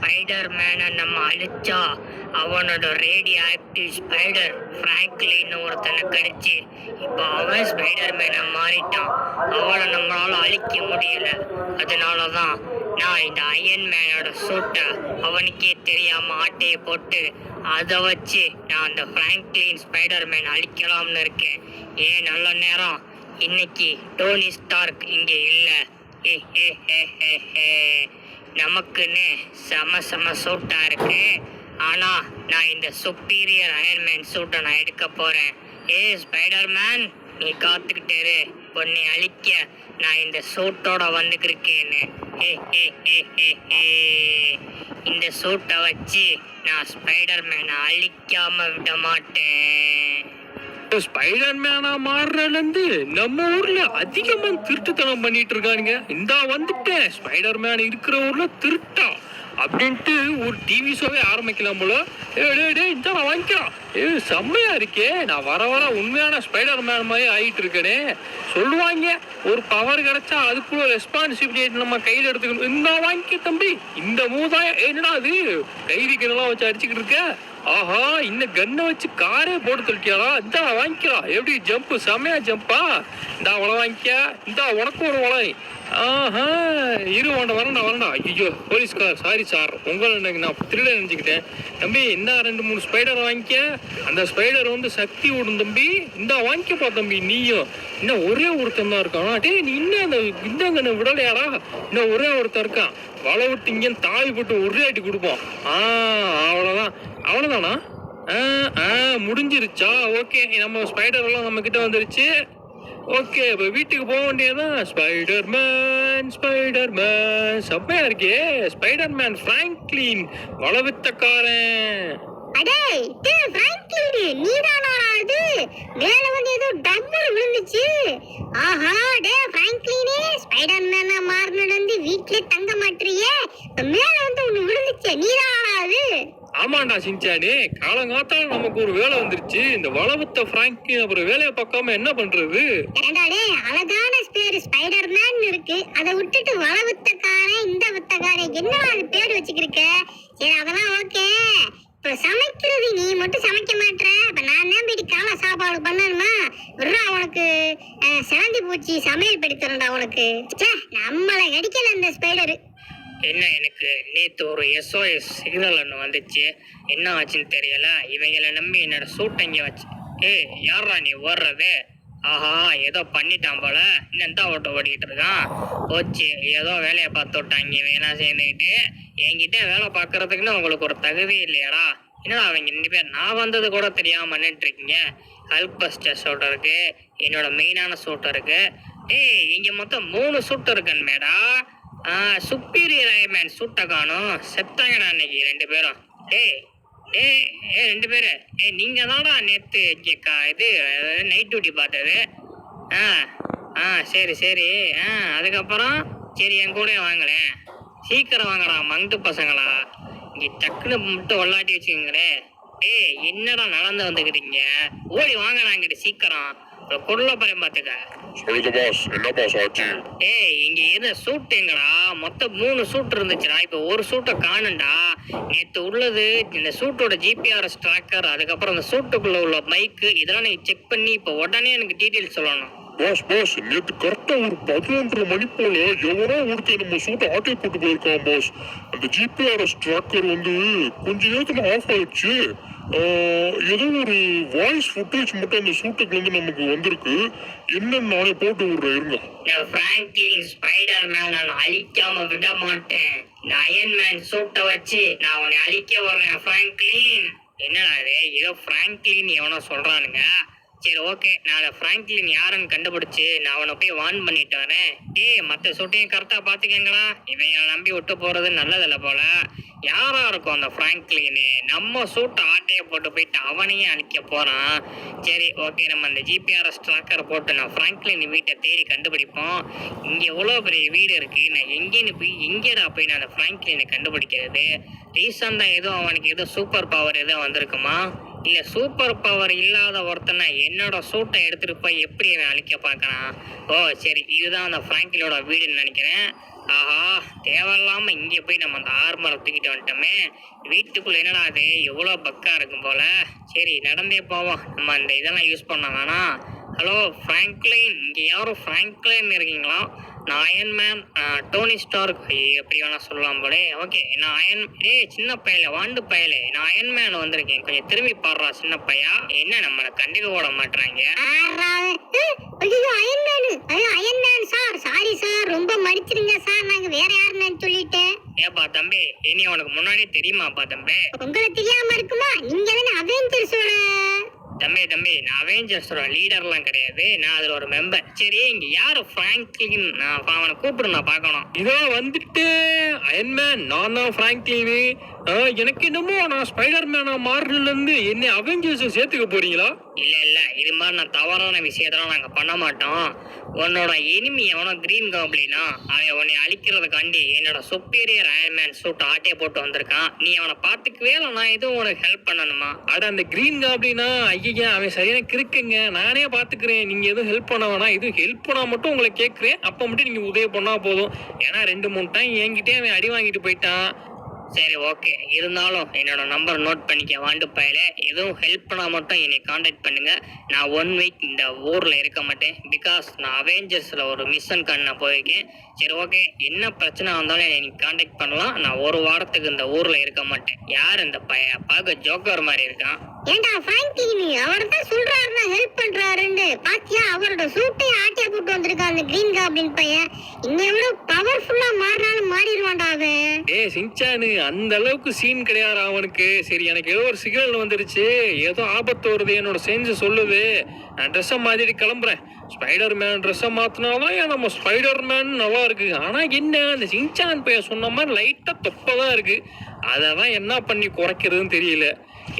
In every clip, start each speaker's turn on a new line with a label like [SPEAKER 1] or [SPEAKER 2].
[SPEAKER 1] Spider மேனை நம்ம அழிச்சா அவனோட radio active spider பிராங்க்லின்னு ஒருத்தனை கடிச்சு இப்போ அவன் ஸ்பைடர் மேனை மாறிட்டான். அவனை நம்மளால அழிக்க முடியல. அதனாலதான் நான் இந்த அயன் மேனோட சூட்டை அவனுக்கே தெரியாம ஆட்டையை போட்டு அதை வச்சு நான் அந்த பிராங்க்லின் ஸ்பைடர் மேன் அழிக்கலாம்னு இருக்கேன். ஏன் நல்ல நேரம் இன்னைக்கு டோனி ஸ்டார்க் இங்கே இல்லை. நமக்குன்னு செம சூட்டா இருக்கு. ஆனா நான் இந்த சுப்பீரியர் அயன்மேன் சூட்டை நான் எடுக்க போறேன். ஸ்பைடர் மேன், நீ காத்துக்கிட்டே உன்னை அழிக்க நான் இந்த சூட்டோட வந்துக்கிருக்கேன்னு. இந்த சூட்டை வச்சு நான் ஸ்பைடர் மேனை அழிக்காம விட மாட்டேன்.
[SPEAKER 2] ஸ்பைடர் மேனா மாறுறதுல இருந்து நம்ம ஊர்ல அதிகமா திருட்டுத்தனம் பண்ணிட்டு இருக்கானுங்க. இந்தா வந்துட்டேன், ஸ்பைடர் மேன் இருக்கிற ஊர்ல திருட்டா அப்படின்ட்டு ஒரு டிவி ஷோவே ஆரம்பிக்கலாம் போல. இந்த வாங்கிக்கலாம், செம்மையா இருக்கே. நான் வர உண்மையான ஸ்பைடர் மேன் மாதிரி ஆகிட்டு இருக்கேனே. சொல்லுவாங்க ஒரு பவர் கிடைச்சா அதுக்குள்ள ரெஸ்பான்சிபிலிட்டி நம்ம கையில எடுத்துக்கணும். இந்த வாங்கிக்க தம்பி, இந்த மூதாயம் என்னடா அது கைதிக்கெல்லாம் வச்சு அடிச்சுக்கிட்டு இருக்க. ஆஹா, இந்த கன்னை வச்சு காரே போட்டு தள்ளிட்டியாரா. இந்த வாங்கிக்கலாம், எப்படி ஜம்ப், செம்மையா ஜம்பா. இந்த உலை வாங்கிக்க, இந்த உனக்கு ஒரு உலை. ஆஹா, இரு வரண்டா. ஐயோ போலீஸ்கார், சாரி சார், உங்களை நான் திருட நினைச்சுக்கிட்டேன். தம்பி இந்த 2-3 ஸ்பைடர் வாங்கிக்க. அந்த ஸ்பைடர் வந்து சக்தி விடும் தம்பி. இந்த வாங்கிக்கப்பா தம்பி. நீயும் இன்னும் ஒரே ஒருத்தன் தான் இருக்கான். டே, நீ இன்னும் அந்த இந்த விடலையாடா. இன்னும் ஒரே ஒருத்தன் இருக்கான். வலை விட்டு இங்கே தாவி போட்டு ஒரே அடி கொடுப்போம். அவ்வளோதானா? முடிஞ்சிருச்சா? ஓகே, நம்ம ஸ்பைடர் எல்லாம் நம்ம கிட்ட வந்துருச்சு. ஓகே, இப்போ வீட்டுக்கு போக வேண்டியதான். ஸ்பைடர் மேன் செம்மையா இருக்கே. ஸ்பைடர் மேன் பிராங்க்லின் வளவித்தக்காரன். ஆமாண்டா சின்சானே, காலங்காத்தால நமக்கு ஒரு வேலை வந்துருச்சு. இந்த வளவத்த பிராங்க்லின் அப்புறம் வேலையை பார்க்காம என்ன பண்றது?
[SPEAKER 3] அழகான பேரு ஸ்பைடர் மேன் இருக்கு, அதை விட்டுட்டு வளவத்தக்காரன் இந்த வித்தக்காரன் என்ன பேர் வச்சுக்கிருக்க? சரி, அதெல்லாம் ஓகே. இப்ப சமைக்கிறது நீ மட்டும் சமைக்க மாட்டேற. இப்ப நான் தான் போயிட்டு காலை சாப்பாடு பண்ணணுமா? அவனுக்கு சிறந்தி பூச்சி சமையல் படுத்துறா உனக்கு. நம்மளை கடிக்கல அந்த ஸ்பைடரு.
[SPEAKER 1] என்ன, எனக்கு நேற்று ஒரு SOS சிக்னல் ஒன்று வந்துச்சு. என்ன ஆச்சுன்னு தெரியல. இவங்களை நம்பி என்னோட சூட்டை இங்கே வச்சு. யாரா நீ ஓடுறது? ஆஹா, ஏதோ பண்ணிட்டான் போல. இன்னும் தான் ஓட்டிக்கிட்டு இருக்கான். போச்சு, ஏதோ வேலையை பார்த்து விட்டாங்க வேணாம் சேர்ந்துக்கிட்டு. என்கிட்ட வேலை பார்க்கறதுக்குன்னு உங்களுக்கு ஒரு தகுதி இல்லையாடா? என்னடா அவங்க 2 பேர் நான் வந்தது கூட தெரியாம பண்ணிட்டு இருக்கீங்க. ஹல்க் பஸ்டர் சூட்டர் இருக்கு, என்னோட மெயினான சூட்டர் இருக்கு. இங்க மொத்தம் 3 சூட்டர் இருக்குன்னு மேடா. சுப்பீரியர் அயன்மேன் சூட்டை காணும். செத்தாங்கடா அன்னைக்கு 2 பேரும். 2 பேரு நீங்க தானா நேற்று இது நைட் டியூட்டி பார்த்தது? சரி. அதுக்கப்புறம் சரி, என் கூட வாங்களேன். சீக்கிரம் வாங்கடா மங்கு பசங்களா. இங்கே டக்குன்னு மட்டும் ஒல்லாட்டி வச்சுக்கோங்களே. என்னடா நடந்து வந்துக்கிறீங்க? ஓடி வாங்கடா இங்கிட்ட சீக்கிரம். குரல பரம் பாத்துக்க.
[SPEAKER 4] சொல்லுங்க பாஸ், என்ன பாஸ் ஆச்சு?
[SPEAKER 1] இங்க எது சூட் எங்கடா? மொத்தம் 3 சூட் இருந்துச்சுடா. இப்ப ஒரு சூட்டை காணும்டா. நேத்து உள்ளது இந்த சூட்டோட GPS ட்ராக்கர், அதுக்கப்புறம் அந்த சூட்டுக்குள்ள உள்ள மைக்கு, இதெல்லாம் நீங்க செக் பண்ணி இப்ப உடனே எனக்கு டீடைல் சொல்லணும்.
[SPEAKER 4] பாஸ், நேத்து கரெக்டா ஒரு 11:30 மணி போல எவனோ ஒருத்தர் நம்ம சூட்டை ஆட்டை போட்டு போயிருக்கான் பாஸ். அந்த GPS ட்ராக்கர் வந்து கொஞ்ச நேரத்துல ஆஃப் ஆயிடுச்சு. ஏதோ ஒரு வாய்ஸ் ஃபுட்டேஜ் மட்டும் அந்த சூட்டுக்கு வந்து நமக்கு வந்திருக்கு. என்னன்னு நானே போட்டு விடுறேன், இருங்க.
[SPEAKER 1] பிராங்க்லின் ஸ்பைடர் மேன் நான் அழிக்காம விட மாட்டேன். இந்த அயன் மேன் சூட்டை வச்சு நான் உன்னை அழிக்க வர்றேன் பிராங்க்லின். என்னடா இது, ஏதோ பிராங்க்லின் எவனோ சொல்றானுங்க. சரி, ஓகே, நான் பிராங்க்லின் யாருன்னு கண்டுபிடிச்சு நான் அவனை போய் வார்ன் பண்ணிட்டு வரேன். மற்ற சூட்டையும் கரெக்டா பாத்துக்கங்களா. இவைய நம்பி விட்டு போறது நல்லதில்ல போல. யாரா இருக்கும் அந்த பிராங்க்லின்னு? நம்ம சூட்டை ஆட்டைய போட்டு போயிட்டு அவனையும் அழிக்க போறான். சரி, ஓகே, நம்ம அந்த GPS ட்ராக்கரை போட்டு நான் பிராங்க்லின் வீட்டை தேடி கண்டுபிடிப்போம். இங்க எவ்வளவு பெரிய வீடு இருக்கு, நான் எங்கேடா போய் நான் அந்த பிராங்க்லினை கண்டுபிடிக்கிறது? ரீசெண்டா ஏதோ அவனுக்கு ஏதோ சூப்பர் பவர் ஏதோ வந்திருக்குமா? இல்ல சூப்பர் பவர் இல்லாத ஒருத்தனை என்னோட சூட்டை எடுத்துட்டு போய் எப்படி அவன் அழிக்க பார்க்கறான்? சரி, இதுதான் அந்த பிராங்க்லினோட வீடுன்னு நினைக்கிறேன். ஆஹா, தேவையில்லாம இங்க போய் நம்ம அந்த ஆர்மரை தூக்கிட்டு வந்துட்டோமே. வீட்டுக்குள்ள என்னடா அது எவ்வளவு பக்கா இருக்கும் போல. சரி நடந்தே போவோம், நம்ம அந்த இதெல்லாம் யூஸ் பண்ண வேணாம். ஹலோ ஃப்ராங்க்லின், இங்க யாரும் ஃப்ராங்க்லின் இருக்கீங்களா? நான் அயன்மேன், டோனி ஸ்டார்க் எப்படி வேணா சொல்லலாம் போலே. ஓகே, நான் சின்ன பையல வாண்டு பையலே, நான் அயன்மேன் வந்திருக்கேன். கொஞ்சம் திரும்பி பாடுறா சின்ன பையா. என்ன நம்மளை கண்டுக்க ஓட மாட்டாங்க?
[SPEAKER 3] அயன்மேன் சார், சாரி சார், ரொம்ப மன்னிச்சிருங்க சார், நாங்க வேற யாருன்னு சொல்லிட்டேன்.
[SPEAKER 1] ஏப்பா தம்பி, இனி உனக்கு முன்னாடி தெரியுமாப்பா தம்பி?
[SPEAKER 3] உங்களுக்கு தெரியாம இருக்குமா? நீங்க தானே அவெஞ்சர்ஸோட
[SPEAKER 1] தம்பி நான் அவெஞ்சர்ஸோட லீடர்லாம் கிடையாது, நான் அதுல ஒரு மெம்பர். சரி, இங்க யாரு ஃப்ராங்க்லின்? நான் அவனை கூப்பிடு, நான் பார்க்கணும்.
[SPEAKER 2] இதோ வந்துட்டு அயன்மேன், நான் தான் ஃப்ராங்க்லின். எனக்கு என்னமோ நான் ஸ்பைடர் மேனா மாறுறதுல இருந்து என்ன அவெஞ்சர்ஸ் சேர்த்துக்க போறீங்களா?
[SPEAKER 1] இல்ல இது மாதிரி நான் தவறான விஷயத்தெல்லாம் நாங்க பண்ண மாட்டோம். உன்னோட எனிமி எவனோ கிரீன் காப்ளினா, அவன் உன்னை அழிக்கிறதுக்காண்டி என்னோட சுப்பீரியர் அயன்மேன் சூட் ஆட்டையை போட்டு வந்திருக்கான். நீ அவனை பாத்துக்கவே இல்லை, நான் எதுவும் உனக்கு ஹெல்ப் பண்ணணுமா?
[SPEAKER 2] அட அந்த கிரீன் காப்ளினா, ஐயா அவன் சரியான கிறுக்குங்க, நானே பாத்துக்கிறேன், நீங்க எதுவும் ஹெல்ப் பண்ண வேணாம். எதுவும் ஹெல்ப் பண்ணா மட்டும் உங்களை கேட்கிறேன், அப்ப மட்டும் நீங்க உதவி பண்ணா போதும். ஏன்னா 2-3 டைம் என்கிட்டே அவன் அடி வாங்கிட்டு போயிட்டான்.
[SPEAKER 1] சரி ஓகே, இருந்தாலும் என்னோட நம்பர் நோட் பண்ணிக்க வாண்டு பையல. எதுவும் ஹெல்ப் பண்ணா மட்டும் என்னை காண்டாக்ட் பண்ணுங்க. நான் 1 வீக் இந்த ஊர்ல இருக்க மாட்டேன், பிகாஸ் நான் அவெஞ்சர்ஸ்ல ஒரு மிஷன் நான் போயிருக்கேன். சரி ஓகே, என்ன பிரச்சனை வந்தாலும் என்னை காண்டாக்ட் பண்ணலாம். நான் 1 வாரத்துக்கு இந்த ஊர்ல இருக்க மாட்டேன். யார் இந்த பையன்? பார்க்க ஜோக்கர் மாதிரி இருக்கான்.
[SPEAKER 3] ஏண்டா ஃப்ராங்க்லின், அவர் தான் சொல்றாருன்னா ஹெல்ப் பண்றாருன்னு பாத்தியா? அவரோட சூட்டை ஆட்டியா போட்டு வந்திருக்கான் அந்த கிரீன் காப்ளின் பையன். இன்னும் எவ்வளவு பவர்ஃபுல்லா மாறினாலும் மாறிடுவான்டா அவன்.
[SPEAKER 2] சின்சானு, அந்த அளவுக்கு சீன் கிடையாது அவனுக்கு. சரி, எனக்கு ஏதோ ஒரு சிக்னல் வந்துருச்சு, ஏதோ ஆபத்து வருது, என்னோட செஞ்சு சொல்லுது. நான் ட்ரெஸ்ஸை மாத்திட்டு கிளம்புறேன். ஸ்பைடர் மேன் ட்ரெஸ்ஸை மாத்தினாதான் நம்ம ஸ்பைடர் மேன் நல்லா இருக்கு. ஆனா என்ன, அந்த சின்சான் பையன் சொன்ன மாதிரி லைட்டா தொப்பதான் இருக்கு. அதான் என்ன பண்ணி குறைக்கிறதுன்னு தெரியல.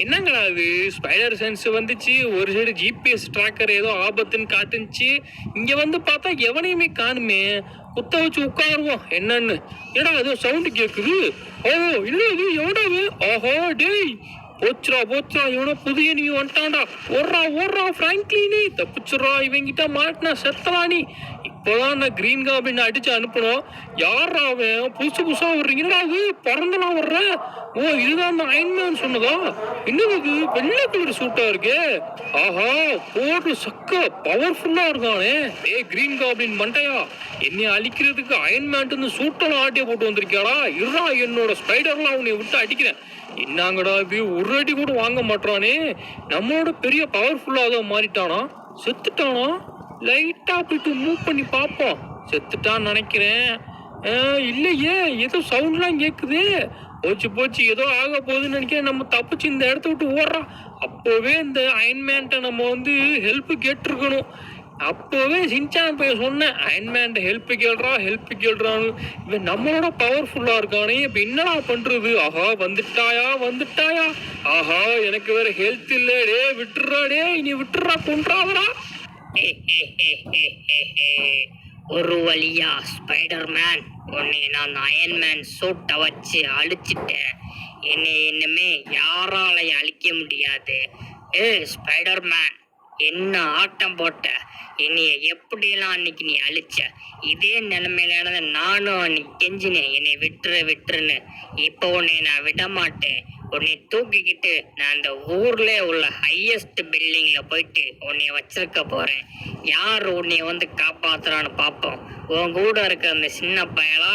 [SPEAKER 2] என்னங்களா அது, ஸ்பைடர் சென்ஸ் வந்துச்சு, ஒரு சைடு ஜிபிஎஸ் ட்ராக்கர் ஏதோ ஆபத்துன்னு காட்டுச்சு. இங்க வந்து பார்த்தா எவனையுமே காணுமே. குத்த வச்சு உட்காருவோம் என்னன்னு. ஏடா ஏதோ சவுண்டு கேக்குது. ஓ இல்ல, அது எவடாது? ஆஹா டேய், போச்சுரா இவனோ புதிய நீ வந்துட்டான்டா. ஓடுறா ஃப்ராங்க்லின், தப்பிச்சுரா, இவங்கிட்ட மாட்டினா செத்தலா நீ. இப்போதான் நான் கிரீன் காப்ளின் அடிச்சு அனுப்பணும். யாரா அவன்? புதுசா வர்றீங்களா? அது பறந்தலாம் வர்ற. ஓ இதுதான் அந்த அயன்மேன் சொன்னதா? இன்னும் இது வெள்ளை கலர் சூட்டா இருக்கு. ஆஹா, போடுற சக்க பவர்ஃபுல்லா இருக்கானே. கிரீன் காப்ளின் மண்டையா, என்னை அழிக்கிறதுக்கு அயன்மேன் சூட்டெல்லாம் ஆட்டிய போட்டு வந்திருக்கியாடா? இருடா, என்னோட ஸ்பைடர்லாம் அவனை விட்டு அடிக்கிறேன். என்னங்கடா இது, ஒரு அடி கூட வாங்க மாட்டானே. நம்மளோட பெரிய பவர்ஃபுல்லா தான் மாறிட்டானா? செத்துட்டானா? லைட்டா போயிட்டு மூவ் பண்ணி பார்ப்போம். செத்துட்டான்னு நினைக்கிறேன். இல்லையே, ஏதோ சவுண்ட்லாம் கேக்குது. போச்சு ஏதோ ஆக போகுதுன்னு நினைக்கிறேன். நம்ம தப்பிச்சு இந்த இடத்த விட்டு ஓடுறோம். அப்போவே இந்த அயன்மேன்ட்ட நம்ம வந்து ஹெல்ப் கேட்டிருக்கணும். அப்போவே சின்சான் போய் சொன்னேன், அயன்மேன் ஹெல்ப் கேள்றான்னு. இவன் நம்மளோட பவர்ஃபுல்லா இருக்கானே, இப்ப என்னடா பண்றது? ஆஹா, வந்துட்டாயா? ஆஹா, எனக்கு வேற ஹெல்த் இல்ல. விட்டுறா, இனி விட்டுறா, கொன்றாதடா.
[SPEAKER 1] ஒரு வழியா ஸ்பைடர் மேன், உன்னை நான் அயன்மேன் சூட்டை வச்சு அழிச்சிட்டேன். என்னை இனிமே யாராலையும் அழிக்க முடியாது. ஸ்பைடர் மேன், என்ன ஆட்டம் போட்ட, என்னைய எப்படியெல்லாம் அன்னைக்கு நீ அழிச்ச. இதே நிலைமையில நானும் அன்னைக்கு கெஞ்சினேன், என்னை விட்டுருன்னு. இப்போ உன்னை நான் விட மாட்டேன். உன்னை தூக்கிக்கிட்டு நான் அந்த ஊர்ல உள்ள ஹையஸ்ட் பில்டிங்ல போயிட்டு உன்னை வச்சிருக்க போறேன். யார் உன்னை வந்து காப்பாத்துறான்னு பாப்போம். உன் கூட இருக்கிற அந்த சின்ன பயலா,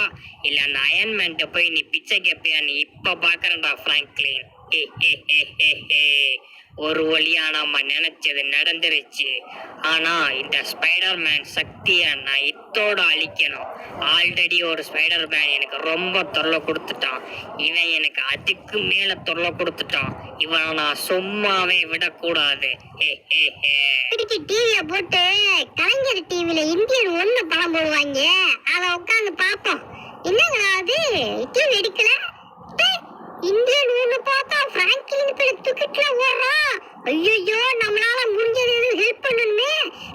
[SPEAKER 1] இல்ல அந்த அயன்மேன்ட்ட போய் நீ பிச்சை கேப்பியான்னு இப்ப பாக்குறேன்டா ஃப்ராங்க்லின். ஒரு வழியா நாம நினைச்சது நடந்துருச்சு. ஆனா இந்த ஸ்பைடர் மேன் சக்திய நான் இத்தோட அழிக்கணும். ஆல்ரெடி ஒரு ஸ்பைடர் மேன் எனக்கு ரொம்ப தொல்லை கொடுத்துட்டான். இவன் எனக்கு அதுக்கு மேல தொல்லை கொடுத்துட்டான். இவனை நான் சும்மாவே விடக்கூடாது.
[SPEAKER 3] டிவிய போட்டு கலைஞர் டிவில இந்தியன் 1 படம் போடுவாங்க, அத உட்காந்து பாப்போம். என்னங்களா அது, டிவி எடுக்கல? இந்தியன் 1 பார்த்தா ஃப்ராங்க்லின் பேர தூக்கிட்டுல ஓடுறான். ஐயோ, நம்மளால முடிஞ்சது எதுவும் ஹெல்ப் பண்ணணுமே.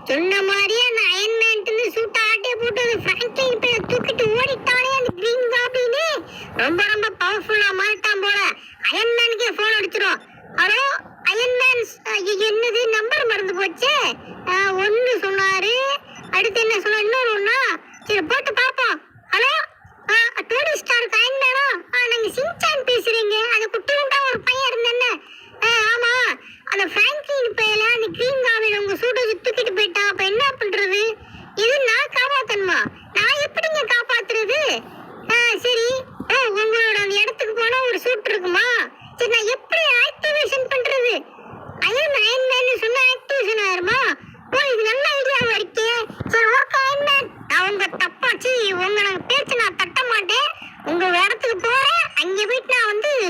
[SPEAKER 3] சொன்ன மாதிரியே அந்த அயன்மேன் சூட்டை ஆட்டிய போட்டு ஃப்ராங்க்லின் பேர தூக்கிட்டு ஓடிட்டானே அந்த கிரீன் காப்ளின். ரொம்ப பவர்ஃபுல்லா மாறிட்டான் போல. அயன்மேனுக்கே போன் அடிச்சிரும். ஹலோ அயன்மேன், என்னது நம்பர் மறந்து போச்சு. 1 சொன்னாரு, அடுத்து என்ன சொன்னா, இன்னொரு 1. சரி போட்டு பாப்போம். ஹலோ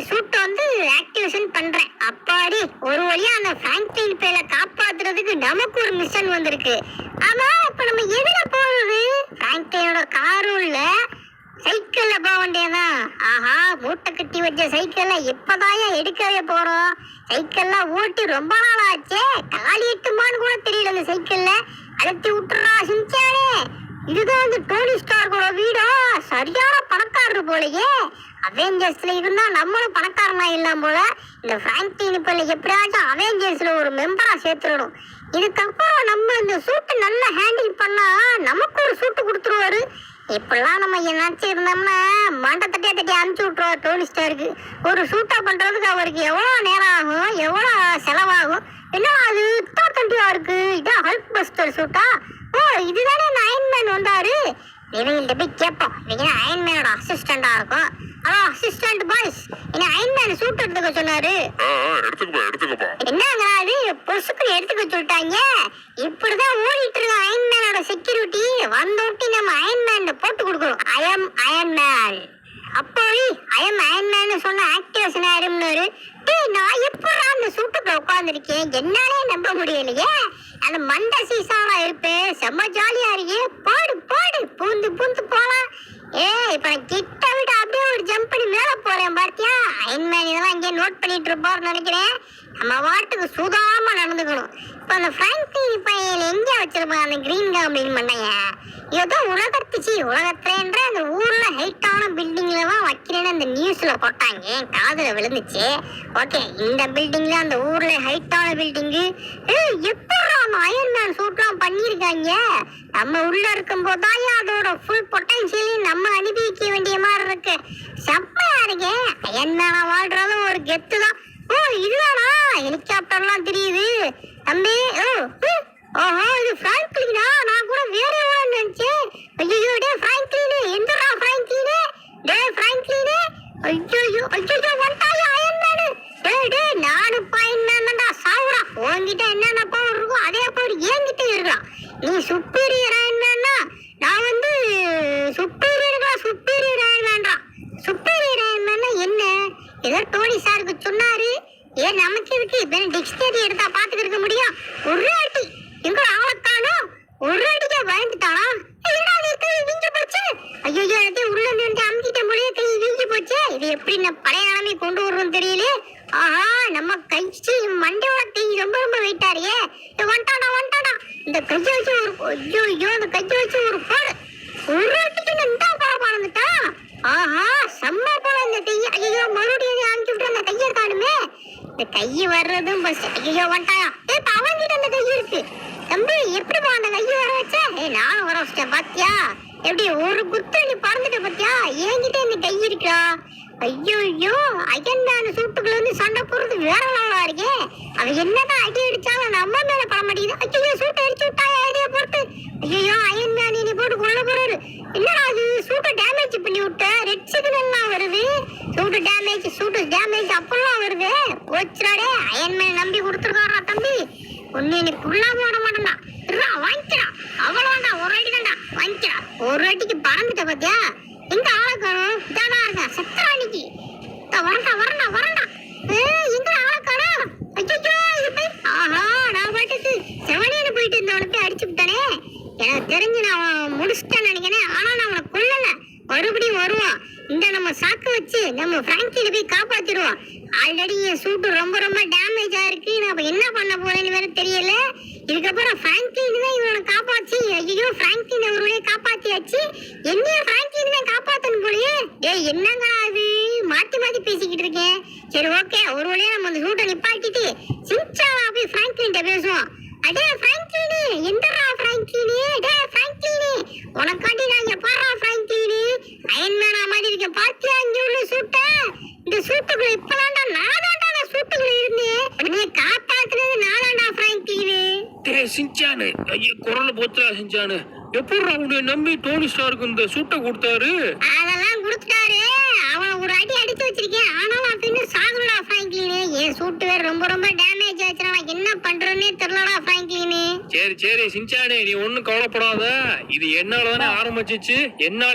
[SPEAKER 3] சூட்டை வந்து ஆக்டிவேஷன் பண்றேன். அப்பாடி ஒரு வழியா அந்த பிராங்க்லின் பேல காப்பாத்துறதுக்கு நமக்கு ஒரு மிஷன் வந்திருக்கு. ஆமா இப்ப நம்ம எதுல போறது? பிராங்க்லினோட காரும் இல்ல, சைக்கிள்ல போக வேண்டியதான். ஆஹா மூட்டை கட்டி வச்ச சைக்கிள்ல எப்பதாயா எடுக்கவே போறோம்? சைக்கிள்ல ஓட்டி ரொம்ப நாள் ஆச்சே, காலி எட்டுமான்னு கூட தெரியல. அந்த சைக்கிள்ல அழுத்தி விட்டுறா சிஞ்சானே. இதுதான் அந்த டோனி ஸ்டார்க்கோட வீடா? சரியான பணக்காரர் போலயே. அவெஞ்சர்ஸ்ல இருந்தா நம்மளும் பணக்காரனா இல்லாம போல. இந்த பிராங்க்லின் இப்ப எப்படியாச்சும் அவெஞ்சர்ஸ்ல ஒரு மெம்பரா சேர்த்துடணும். இதுக்கப்புறம் நம்ம இந்த சூட்டை நல்லா ஹேண்டில் பண்ணா நமக்கு ஒரு சூட்டு கொடுத்துருவாரு. இப்பெல்லாம் நம்ம என்னாச்சும் இருந்தோம்னா மண்டை தட்டியா தட்டி அனுப்பிச்சு விட்டுருவார் டோனி ஸ்டாருக்கு. ஒரு சூட்டா பண்றதுக்கு அவருக்கு எவ்வளவு நேரம் ஆகும், எவ்வளவு செலவாகும்? என்ன அது தண்டியா இருக்கு? இதான் ஹல்க் பஸ்டர் சூட்டா? ஓ இதுதானே இந்த அயன்மேன் வந்தாரு. இவங்கள்ட்ட போய் கேட்போம். இவங்க அயன்மேனோட அசிஸ்டண்டா இருக்கும். ஹலோ அசிஸ்டன்ட் பாய்ஸ், என்ன அயன்மேன் சூட் எடுத்துக்க சொன்னாரு.
[SPEAKER 4] எடுத்துக்கப்பா.
[SPEAKER 3] என்னங்க அது பொசுக்கு எடுத்துக்க சொல்லிட்டாங்க. இப்படிதான் ஓடிட்டு இருக்க அயன்மேனோட செக்யூரிட்டி. வந்தோட்டி நம்ம அயன்மேன் போட்டு கொடுக்கணும். அயன்மேன் அப்போ அயன்மேன் சொன்ன ஆக்டிவேஷன் ஆயிரும்னாரு. நான் எப்படா அந்த சூட்டுக்குள்ள உட்கார்ந்துருக்கேன், என்னாலே நம்ப முடியலையே. அந்த மண்டை சீசாவா இருப்பேன், செம்ம ஜாலியா இருக்கே. போடு போடு பூந்து பூந்து போலாம். இப்ப நான் கிட்ட விட்டு அப்படியே ஒரு ஜம்ப் பண்ணி மேல போறேன் பார்த்தியா? அயன்மேன் இதெல்லாம் இங்கே நோட் பண்ணிட்டு இருப்பாருன்னு நினைக்கிறேன். நம்ம வாட்டுக்கு சுதாம நடந்துக்கணும். இப்ப அந்த பிராங்க்லின் பையன் எங்க வச்சிருப்பான் அந்த கிரீன் காப்ளின் மண்டைய? ஏதோ உலகத்துலன்ற அந்த ஊர்ல ஹைட்டான பில்டிங்ல தான் வைக்கிறேன்னு அந்த நியூஸ்ல போட்டாங்க, காதுல விழுந்துச்சு. ஓகே இந்த பில்டிங்ல அந்த ஊர்ல ஹைட்டான பில்டிங்கு எப்படா அந்த அயன்மேன் சூட்லாம் பண்ணிருக்காங்க? நம்ம உள்ள இருக்கும் போதாயா அதோட ஃபுல் பொட்டன்ஷியலையும் நம்ம அனுபவிக்க வேண்டிய மாதிரி இருக்கு. செம்மையா இருக்கே. அயன்மேனா வாழ்றது ஒரு கெத்து தான். ஓ இதுதானா ஹெலிகாப்டர்லாம் தெரியுது தம்பி. ஓஹோ இது பிராங்க்லினா? நான் கூட வேற நினைச்சேன். ஐயோ டே பிராங்க்லின், எந்தடா பிராங்க்லின்? டே பிராங்க்லின், ஐயோ வந்தாயா அயன்மேன்? டேய் நானு அயன்மேன் தான்டா. சாவுடா. உன்கிட்ட என்னென்ன பவர் இருக்கோ அதே பவர் என்கிட்ட இருக்கலாம். நீ சுப்பீரியர் அயன்மேன்னா, நான் வந்து சுப்பீரியர் அயன்மேன்டா. சுப்பீரியர் அயன்மேன்னா என்ன? ஏதோ டோனி சாருக்கு சொன்னாரு. ஏன் நமக்கு இருக்கு இப்ப டிக்ஷனரி எடுத்தா பாத்துக்க இருக்க முடியும். ஒரு அடி எங்க ஆளத்தானோ ஒரு அடிக்க பயந்துட்டானா? கை வீங்கி போச்சு. ஐயோ உள்ள இருந்து அமுக்கிட்ட போலயே கை வீங்கி போச்சு. இது எப்படி நான் பழைய நிலைமை கொண்டு வருவோம் தெரியல. ஆஹா நம்ம கைச்சி மண்டையோட கை ரொம்ப ரொம்ப வெயிட்டாரியே. வந்துட்டானா இந்த கையை வச்சு ஒரு அந்த கையை வச்சு ஒரு போடு. ஒரு அடிக்கு இந்த பாடந்துட்டா. ஆஹா செம்ம போல இந்த கையை. ஐயோ மறுபடியும் அனுப்பிச்சு விட்டு அந்த கையை காணுமே. இந்த கை வர்றதும் பஸ். ஐயோ வந்துட்டாயா? அவன்கிட்ட அந்த கை இருக்கு. தம்பி எப்படிப்பா அந்த கையை வர வச்ச? நானும் வர வச்சிட்டேன் பாத்தியா? எப்படி ஒரு குத்து நீ பறந்துட்ட பாத்தியா? என்கிட்ட இந்த கை இருக்கா? ஐயோ அயன்மேன் சூட்டுக்குள்ள வந்து சண்டை போடுறது வேற லெவலா இருக்கே. அவன் என்னதான் அடி அடிச்சாலும் நம்ம மேல பட மாட்டேங்குது. ஐயோ சூட்டை அடிச்சு விட்டாயா ஐடியா போட்டு. ஐயோ அயன்மேன் நீ போட்டு கொள்ள போறாரு. என்னடா அது சூட்டை டேமேஜ் பண்ணி விட்ட? ரெட் சிக்னல்லாம் வருது. சூட்டு டேமேஜ் அப்பெல்லாம் வருது. போச்சுடாடே அயன்மேன் நம்பி கொடுத்துருக்காரா தம்பி. ஒன்னு நீ புள்ளா போட மாட்டேன்டா. வாங்கிக்கிறா அவ்வளவுடா. ஒரு அடி தான்டா வாங்கிக்கிறா. ஒரு அடிக்கு பறந்துட்ட பாத்தியா? எங்க ஆளக்கானோ? இதானா இருக்கா சத்தராணிக்கு வரண்டா. எங்க ஆளக்கானோ? ஐயோ ஆஹா நான் பாட்டுக்கு செவனேன்னு போயிட்டு இருந்தவனை போய் அடிச்சு விட்டானே. எனக்கு தெரிஞ்சு நான் முடிச்சுட்டேன்னு நினைக்கிறேன். ஆனா நான் அவனை கொல்லல. மறுபடியும் வருவான். இந்த நம்ம சாக்கு வச்சு நம்ம பிராங்க்லினை போய் காப்பாத்திடுவோம். ஆல்ரெடி என் சூட்டு ரொம்ப ரொம்ப டேமேஜ் ஆயிருக்கு. நான் என்ன பண்ண போறேன்னு வேற தெரியல. இதுக்கப்புறம் பிராங்க்லின் தான் இவனை காப்பாச்சு. ஐயோ பிராங்க்லின் அவருடைய காப்பாத்தியாச்சு. என்னையும் பிராங்க்லின் தான் காப்பாத்தணும் போலயே. என்னங்க அது மாத்தி பேசிக்கிட்டு இருக்கேன். சரி ஓகே ஒரு வழியா நம்ம அந்த சூட்டை நிப்பாட்டிட்டு சின்சாவா போய் பிராங்க்லின்ட்ட பேசுவோம். அடே பிராங்க்லின் எந்தடா பிராங்க்லின்? டே பிராங்க்லின் உனக்காண்டி நான் இங்க பாறா பிராங்க்லின். அயன்மேனா மாதிரி இருக்க பாத்தியா இங்க உள்ள சூட்டை? இந்த சூட்டுக்குள்ள இப்பதான்டா நானாண்டா அந்த சூட்டுக்குள்ள இருந்தேன். நீ காப்பாத்துறது நானாண்டா பிராங்க்லின்.
[SPEAKER 2] சிஞ்சானு ஐயோ குரல போச்சா சிஞ்சானு? எப்படி அவனுடைய நம்பி டோனி ஸ்டாருக்கு இந்த சூட்டை கொடுத்தாரு?
[SPEAKER 3] அதெல்லாம் கொடுத்துட்டாரு. அவன் ஒரு அடி அடிச்சு வச்சிருக்கேன். ஆனாலும் அவன் இன்னும் சாகுலடா பிராங்க்லின். என் சூட்டு வேற ரொம்ப ரொம்ப டேமேஜ் ஆச்சுடா. நான் என்ன பண்றேன்னே தெரியலடா பிராங்க்லின்.
[SPEAKER 2] சரி சிஞ்சானு நீ ஒண்ணும் கவலைப்படாத. இது என்னால தானே ஆரம்பிச்சிச்சு. என்னால